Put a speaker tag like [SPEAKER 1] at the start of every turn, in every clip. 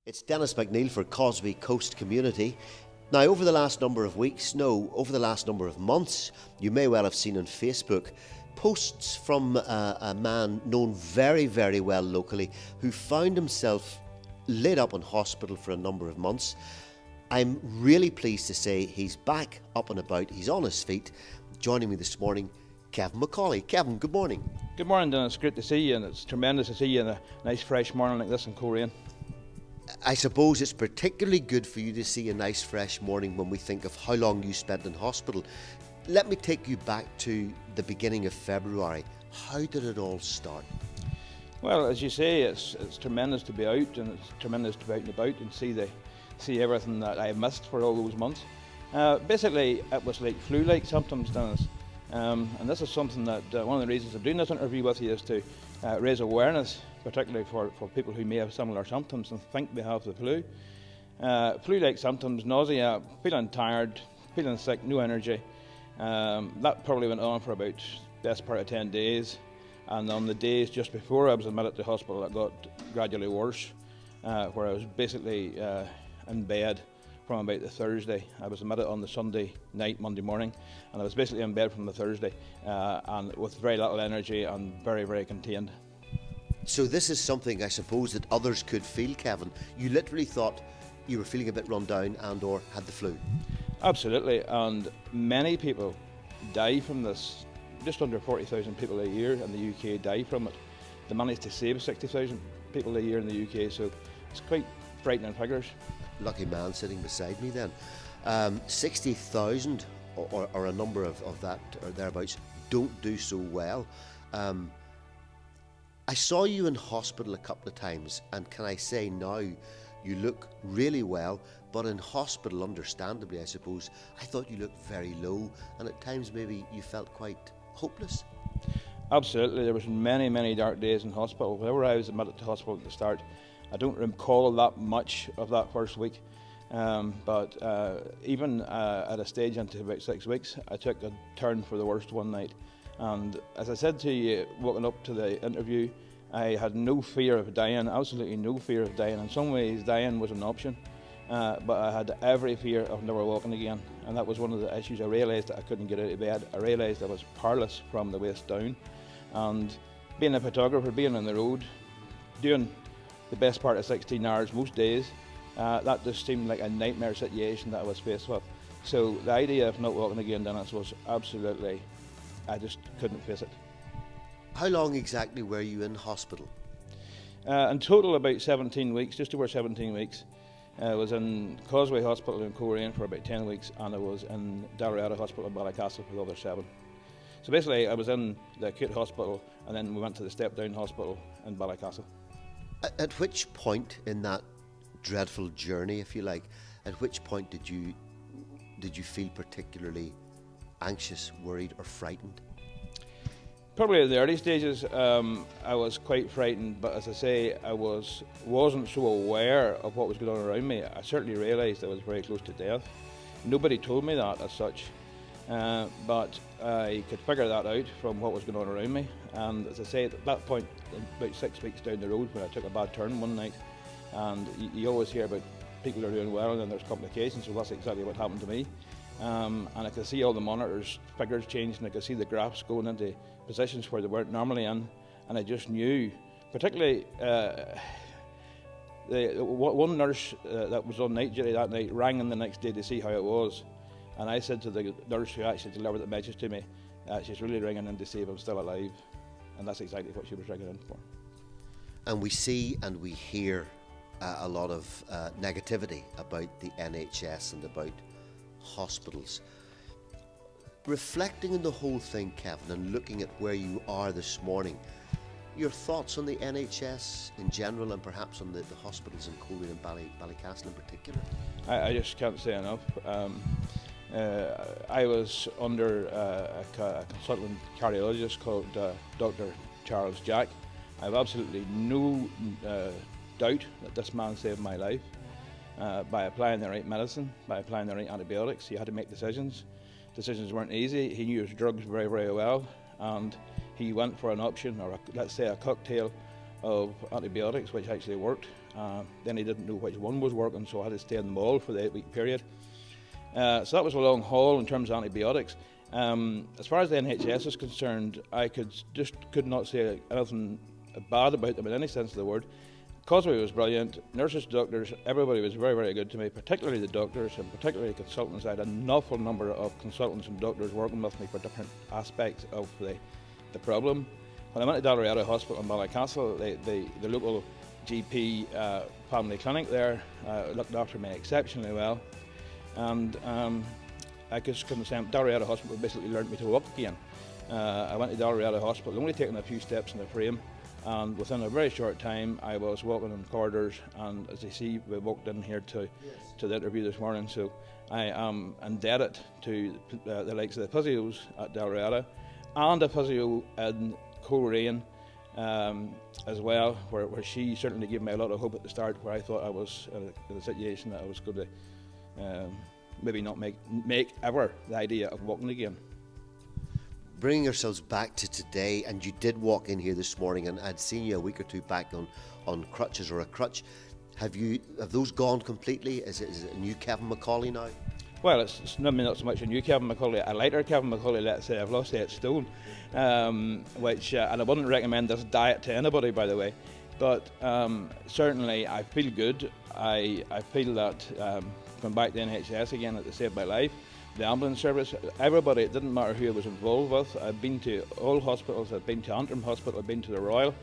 [SPEAKER 1] It's Denis McNeill for Causeway Coast Community. Now, over the last number of months, you may well have seen on Facebook posts from a man known very, very well locally who found himself laid up in hospital for a number of months. I'm really pleased to say he's back up and about. He's on his feet. Joining me this morning, Kevin McAuley. Kevin, good morning.
[SPEAKER 2] Good morning, Denis. Great to see you, and it's tremendous to see you in a nice fresh morning like this in Coleraine.
[SPEAKER 1] I suppose it's particularly good for you to see a nice fresh morning when we think of how long you spent in hospital. Let me take you back to the beginning of February. How did it all start?
[SPEAKER 2] Well, as you say, it's tremendous to be out, and it's tremendous to be out and about and see everything that I missed for all those months. Basically, it was like flu-like symptoms, Denis. And this is something that one of the reasons I'm doing this interview with you is to raise awareness, particularly for people who may have similar symptoms and think they have the flu. Flu-like symptoms, nausea, feeling tired, feeling sick, no energy. That probably went on for about the best part of 10 days. And on the days just before I was admitted to hospital, it got gradually worse, where I was basically in bed from about the Thursday. I was admitted on the Sunday night, Monday morning, and I was basically in bed from the Thursday, and with very little energy and very, very contained.
[SPEAKER 1] So this is something I suppose that others could feel, Kevin. You literally thought you were feeling a bit run down and or had the flu.
[SPEAKER 2] Absolutely, and many people die from this. Just under 40,000 people a year in the UK die from it. They managed to save 60,000 people a year in the UK, so it's quite frightening figures.
[SPEAKER 1] Lucky man sitting beside me then. 60,000 or a number of that or thereabouts don't do so well. I saw you in hospital a couple of times, and can I say now you look really well, but in hospital, understandably I suppose, I thought you looked very low, and at times maybe you felt quite hopeless.
[SPEAKER 2] Absolutely, there was many, many dark days in hospital. Whenever I was admitted to hospital at the start, I don't recall that much of that first week, but even at a stage into about 6 weeks, I took a turn for the worst one night. And as I said to you, walking up to the interview, I had no fear of dying, absolutely no fear of dying. In some ways, dying was an option, but I had every fear of never walking again. And that was one of the issues. I realised that I couldn't get out of bed. I realised I was powerless from the waist down. And being a photographer, being on the road, doing the best part of 16 hours most days, that just seemed like a nightmare situation that I was faced with. So the idea of not walking again, Denis, was absolutely, I just couldn't face it.
[SPEAKER 1] How long exactly were you in hospital?
[SPEAKER 2] In total about 17 weeks, just over 17 weeks. I was in Causeway Hospital in Coleraine for about 10 weeks, and I was in Dalriada Hospital in Ballycastle for the other 7. So basically I was in the acute hospital, and then we went to the step-down hospital in Ballycastle.
[SPEAKER 1] At which point in that dreadful journey, if you like, at which point did you feel particularly anxious, worried or frightened?
[SPEAKER 2] Probably in the early stages, I was quite frightened, but as I say, I wasn't so aware of what was going on around me. I certainly realised I was very close to death. Nobody told me that as such, but I could figure that out from what was going on around me. And as I say, at that point, about 6 weeks down the road, when I took a bad turn one night, and you always hear about people who are doing well and then there's complications, so that's exactly what happened to me. And I could see all the monitors, figures changing, I could see the graphs going into positions where they weren't normally in, and I just knew, particularly one nurse that was on night duty that night rang in the next day to see how it was, and I said to the nurse who actually delivered the message to me, she's really ringing in to see if I'm still alive, and that's exactly what she was ringing in for.
[SPEAKER 1] And we see and we hear a lot of negativity about the NHS and about hospitals. Reflecting on the whole thing, Kevin, and looking at where you are this morning, your thoughts on the NHS in general and perhaps on the hospitals in Coleraine and Ballycastle in particular?
[SPEAKER 2] I just can't say enough. I was under a consultant cardiologist called Dr. Charles Jack. I have absolutely no doubt that this man saved my life by applying the right medicine, by applying the right antibiotics. He had to make decisions. Decisions weren't easy. He knew his drugs very, very well, and he went for an option, or let's say a cocktail of antibiotics, which actually worked, Then he didn't know which one was working, so I had to stay in the mall for the 8-week period. So that was a long haul in terms of antibiotics. As far as the NHS is concerned, I could not say anything bad about them in any sense of the word. Causeway was brilliant. Nurses, doctors, everybody was very, very good to me, particularly the doctors and particularly the consultants. I had an awful number of consultants and doctors working with me for different aspects of the problem. When I went to Dalriada Hospital in Ballycastle, the local GP family clinic there looked after me exceptionally well. And I just couldn't say, Dalriada Hospital basically learned me to walk again. I went to Dalriada Hospital, only taking a few steps in the frame, and within a very short time I was walking in corridors, and as you see, we walked in here to the interview this morning, so I am indebted to the likes of the physios at Dalriada and a physio in Coleraine as well, where she certainly gave me a lot of hope at the start, where I thought I was in a situation that I was going to maybe not make ever the idea of walking again.
[SPEAKER 1] Bringing ourselves back to today, and you did walk in here this morning, and I'd seen you a week or two back on crutches or a crutch. Have those gone completely? Is it a new Kevin McAuley now?
[SPEAKER 2] Well, it's not so much a new Kevin McAuley, a lighter Kevin McAuley, let's say. I've lost 8 stone, which, and I wouldn't recommend this diet to anybody, by the way, but certainly I feel good. I feel that going back to NHS again, it saved my life. The ambulance service, everybody, it didn't matter who I was involved with. I've been to all hospitals. I've been to Antrim Hospital, I've been to the Royal,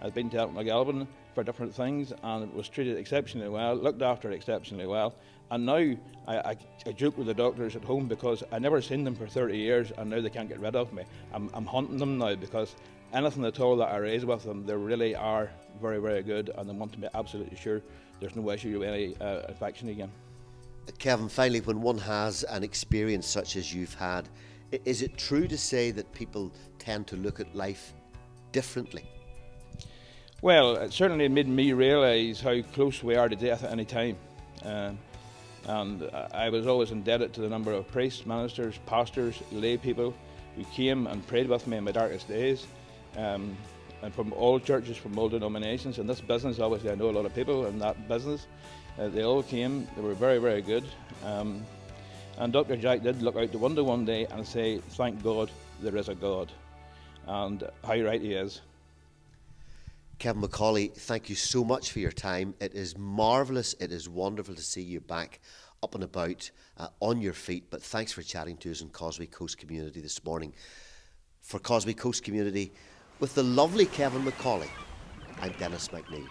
[SPEAKER 2] I've been to McAuley for different things, and it was treated exceptionally well, looked after exceptionally well. And now I joke with the doctors at home because I never seen them for 30 years, and now they can't get rid of me. I'm hunting them now because anything at all that I raise with them, they really are very, very good, and they want to be absolutely sure there's no issue with any infection again.
[SPEAKER 1] Kevin, finally, when one has an experience such as you've had, is it true to say that people tend to look at life differently?
[SPEAKER 2] Well, it certainly made me realise how close we are to death at any time. And I was always indebted to the number of priests, ministers, pastors, lay people who came and prayed with me in my darkest days, and from all churches, from all denominations. In this business, obviously, I know a lot of people in that business. They all came, they were very, very good. And Dr. Jack did look out the window one day and say, thank God there is a God. And how right he is.
[SPEAKER 1] Kevin McAuley, thank you so much for your time. It is marvellous, it is wonderful to see you back up and about, on your feet, but thanks for chatting to us in Causeway Coast Community this morning. For Causeway Coast Community, with the lovely Kevin McAuley, I'm Denis McNeill.